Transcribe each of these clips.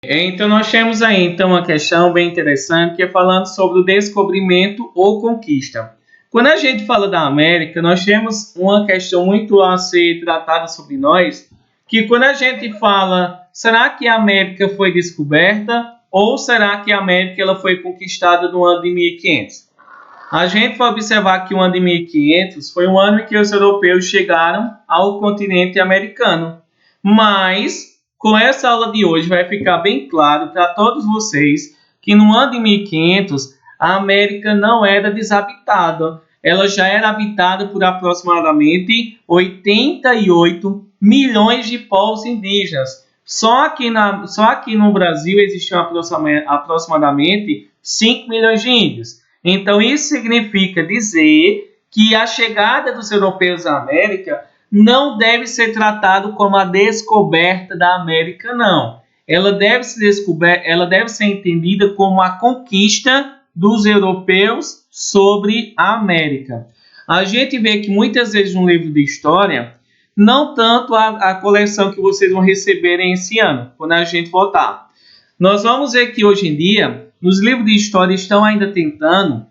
Então nós temos aí então uma questão bem interessante que é falando sobre o descobrimento ou conquista. Quando a gente fala da América, nós temos uma questão muito a ser tratada sobre nós, que quando a gente fala, será que a América foi descoberta ou será que a América ela foi conquistada no ano de 1500? A gente vai observar que o ano de 1500 foi o ano em que os europeus chegaram ao continente americano. Mas, com essa aula de hoje, vai ficar bem claro para todos vocês que no ano de 1500 a América não era desabitada. Ela já era habitada por aproximadamente 88 milhões de povos indígenas. Só aqui no Brasil existiam aproximadamente 5 milhões de índios. Então, isso significa dizer que a chegada dos europeus à América não deve ser tratado como a descoberta da América, não. Ela deve ser entendida como a conquista dos europeus sobre a América. A gente vê que muitas vezes no livro de história, não tanto a coleção que vocês vão receberem esse ano, quando a gente voltar. Nós vamos ver que hoje em dia, nos livros de história estão ainda tentando,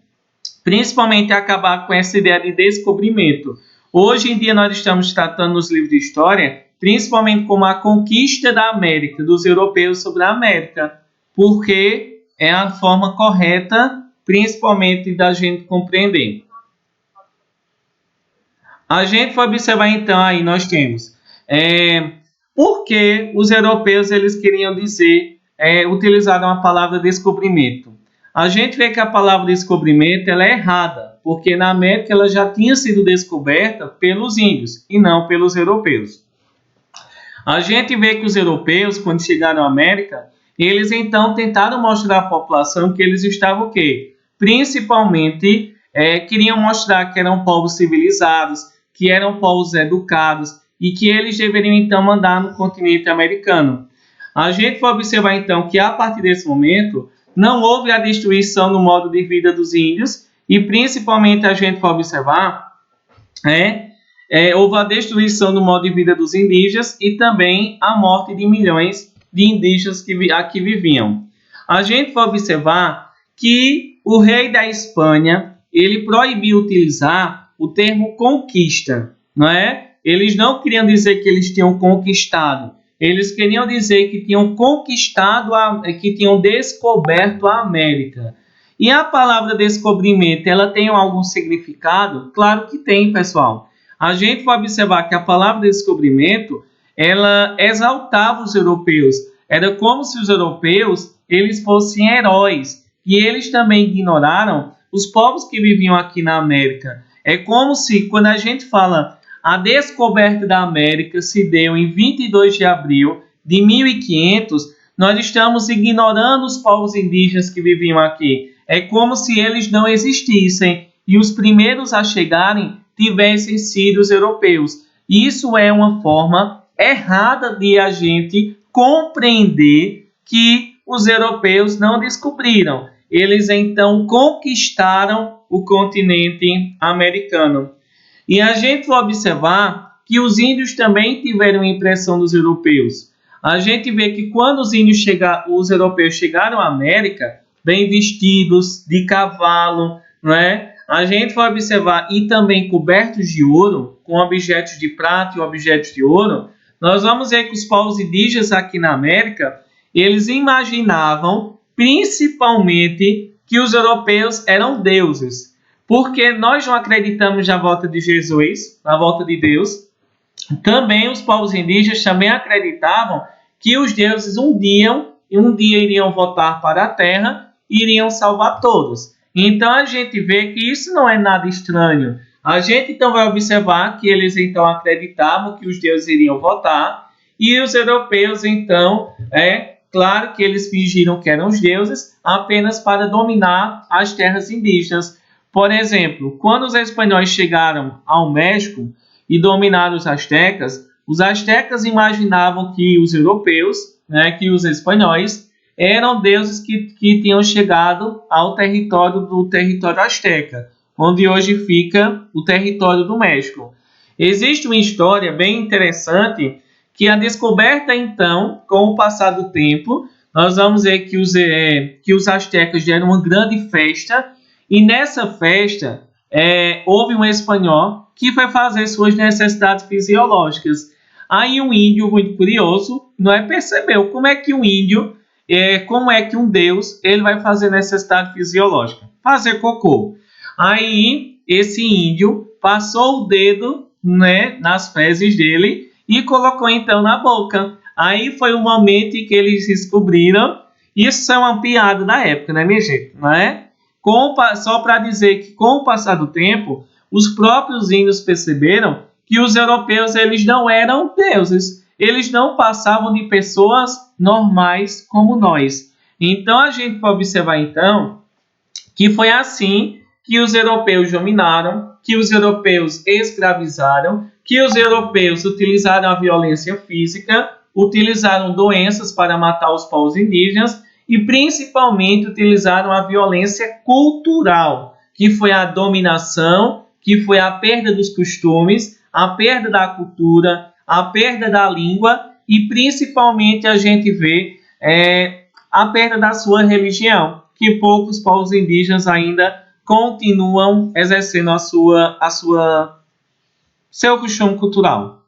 principalmente, acabar com essa ideia de descobrimento. Hoje em dia nós estamos tratando nos livros de história, principalmente como a conquista da América, dos europeus sobre a América, porque é a forma correta, principalmente, da gente compreender. A gente vai observar então, aí nós temos por que os europeus eles queriam dizer, utilizaram a palavra descobrimento. A gente vê que a palavra descobrimento ela é errada, porque na América ela já tinha sido descoberta pelos índios e não pelos europeus. A gente vê que os europeus, quando chegaram à América, eles então tentaram mostrar à população que eles estavam o quê? Principalmente, queriam mostrar que eram povos civilizados, que eram povos educados e que eles deveriam então mandar no continente americano. A gente vai observar então que a partir desse momento não houve a destruição do modo de vida dos índios e principalmente a gente vai observar houve a destruição do modo de vida dos indígenas e também a morte de milhões de indígenas que aqui viviam. A gente vai observar que o rei da Espanha ele proibiu utilizar o termo conquista, não é? Eles não queriam dizer que eles tinham conquistado, eles queriam dizer que tinham conquistado, que tinham descoberto a América. E a palavra descobrimento, ela tem algum significado? Claro que tem, pessoal. A gente vai observar que a palavra descobrimento, ela exaltava os europeus. Era como se os europeus, eles fossem heróis. E eles também ignoraram os povos que viviam aqui na América. É como se, quando a gente fala a descoberta da América se deu em 22 de abril de 1500, nós estamos ignorando os povos indígenas que viviam aqui. É como se eles não existissem e os primeiros a chegarem tivessem sido os europeus. Isso é uma forma errada de a gente compreender que os europeus não descobriram. Eles então conquistaram o continente americano. E a gente vai observar que os índios também tiveram impressão dos europeus. A gente vê que quando os europeus chegaram à América, bem vestidos, de cavalo, não é? A gente vai observar, e também cobertos de ouro, com objetos de prata e objetos de ouro, nós vamos ver que os povos indígenas aqui na América, eles imaginavam, principalmente, que os europeus eram deuses. Porque nós não acreditamos na volta de Jesus, na volta de Deus. Também os povos indígenas também acreditavam que os deuses um dia iriam voltar para a terra e iriam salvar todos. Então a gente vê que isso não é nada estranho. A gente então vai observar que eles então acreditavam que os deuses iriam voltar e os europeus então, claro que eles fingiram que eram os deuses apenas para dominar as terras indígenas. Por exemplo, quando os espanhóis chegaram ao México e dominaram os astecas imaginavam que os europeus, que os espanhóis, eram deuses que tinham chegado ao território asteca, onde hoje fica o território do México. Existe uma história bem interessante que a descoberta, então, com o passar do tempo, nós vamos ver que os astecas deram uma grande festa, e nessa festa houve um espanhol que foi fazer suas necessidades fisiológicas. Aí um índio muito curioso, não é, percebeu como é que um índio, como é que um deus, ele vai fazer necessidade fisiológica? Fazer cocô. Aí esse índio passou o dedo, né, nas fezes dele e colocou então na boca. Aí foi o momento em que eles descobriram. Isso é uma piada da época, né, minha gente? Não é? Só para dizer que com o passar do tempo, os próprios índios perceberam que os europeus eles não eram deuses. Eles não passavam de pessoas normais como nós. Então a gente pode observar então que foi assim que os europeus dominaram, que os europeus escravizaram, que os europeus utilizaram a violência física, utilizaram doenças para matar os povos indígenas e principalmente utilizaram a violência cultural, que foi a dominação, que foi a perda dos costumes, a perda da cultura, a perda da língua e principalmente a gente vê a perda da sua religião, que poucos povos indígenas ainda continuam exercendo seu costume cultural.